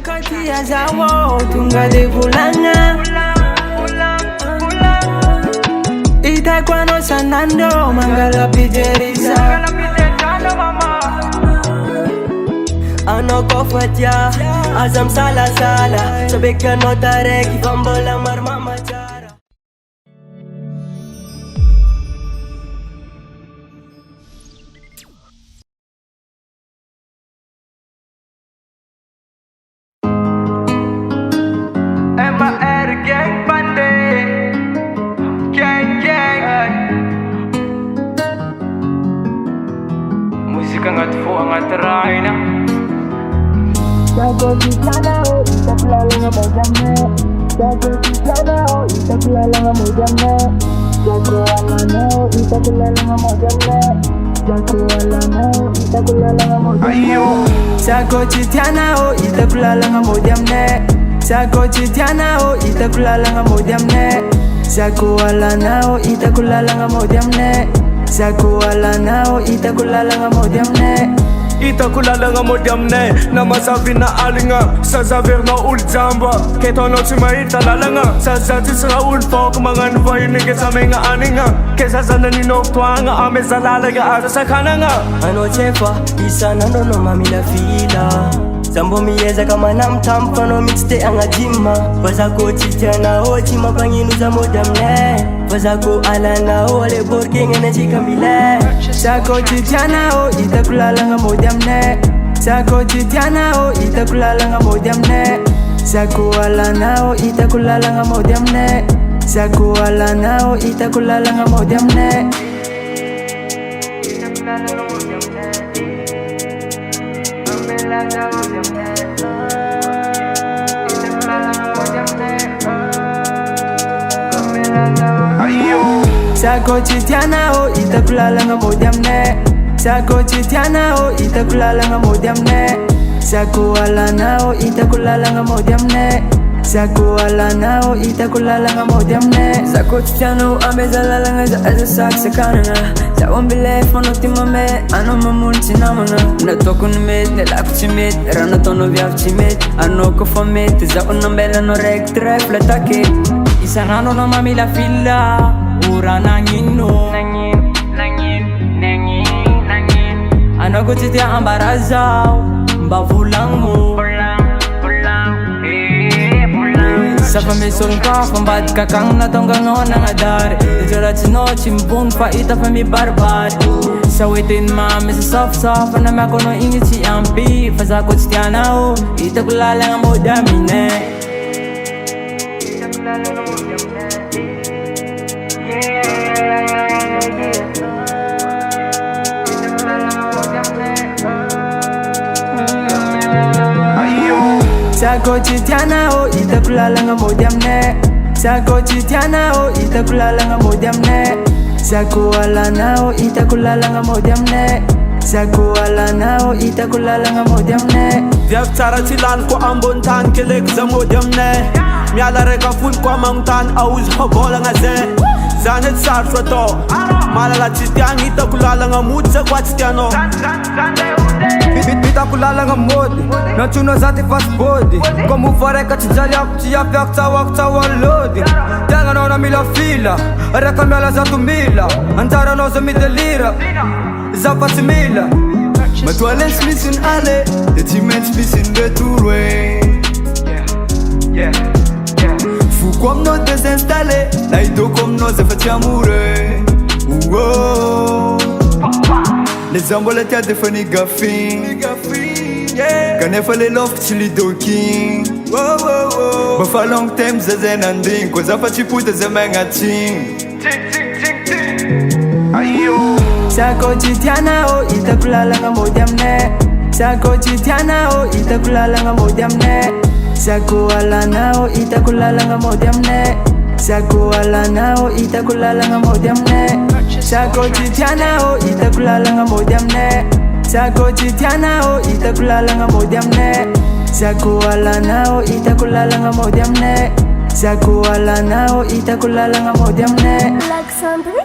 Katia zawo tungale vulanga Itakuwa no sanando mangala pijerisa Ano kofatia azam sala sala Sobeka no tareki fambola marmama chara Gang Bandit, gang Musika ngat fo angat raina Jago kijana o itakulala nga mojamme Jago kijana o itakulala nga mojamme Jago alana o itakulala nga mojamme Jago alana o itakulala nga mojamme Jago kijana o itakulala nga mojamme Sako chitiana o itakulala nga mojamne Sako alana o itakulala nga mojamne Sako alana o itakulala nga mojamne Itakulala nga mojamne na masabi na alinga sa zaver na uljamba Keto no si maitalala nga sa zati sa ulfok mga nubayin ke sa mga aninga Kesa sa naninoktua nga ame sa lalaga asa sa kananga Ano chefa isa nanono mamila fila Zambo mieza kama namtampa no mixte anga jima Fazako chitiana o chima panginu za mojamne Fazako alana o le borke ngene chikamile Sako chitiana o itakulala nga mojamne Sako chitiana o itakulala nga mojamne Sako alana o itakulala nga mojamne Sako alana o itakulala nga mojamne Itakulala nga mojamne Sako chitiana o itakulala nga mojamne Sako chitiana o itakulala nga mojamne Sako alana o itakulala nga mojamne Sako alana o itakulala nga mojamne Sako chitiana o amezalala nga za azasak sakananga Sa wambile fono timame ano mamun chinamanga Na toko numet nila kuchimit Rana tono viaf chimit Ano kufamit za unambela no rek tref letake Isa nano no mamila fila Ura nangin no Nangin Ano kuchitia ambarazaw Bavulang mo Sa pamisong ka kung ba't kakang natonggang noon ang adar Dijorat sino chimbun pa ita pa mi barbar Sa witin mami sa soft na mako no ingit si ampi Fasakot stiana o ita kulala nga mo damine Ita kulala nga mo damine Sako chitiana o itakulala nga mojamne Sako chitiana o itakulala nga mojamne Sako alana o itakulala nga mojamne Sako alana o itakulala nga mojamne Viaf tsara chilan ko ambon tan kelek za mojamne Miala reka fun kwa mangtan auz hobola nga ze Zanet sarfra to Malala chitiang itakulala nga mutsa kwa chitiano Itakulala nga modi Na tuna zati fast body Komu fareka chijali hapo chiafya kutawa lodi Tenga no na mila fila Reka miala zatu mila Antara no za midelira Zapa simila Matwale smisin ale Etimen smisin beturwe Fukwam no desinstale Laido kom no zefati amure Les amboles t'as défini gaffin Quand il fallait l'offre tu lui doking Ba fa long time zazen anding Kwa zafa chipu de zemen ating Sako chitiana o itakulala nga mojamne Sako chitiana o itakulala nga mojamne Sako alana o itakulala nga mojamne Sako alana o itakulala nga mojamne Sako chitiana o itakulala nga mojamne Sako chitiana o itakulala nga mojamne Sako alana o itakulala nga mojamne Sako alana o itakulala nga mojamne Like something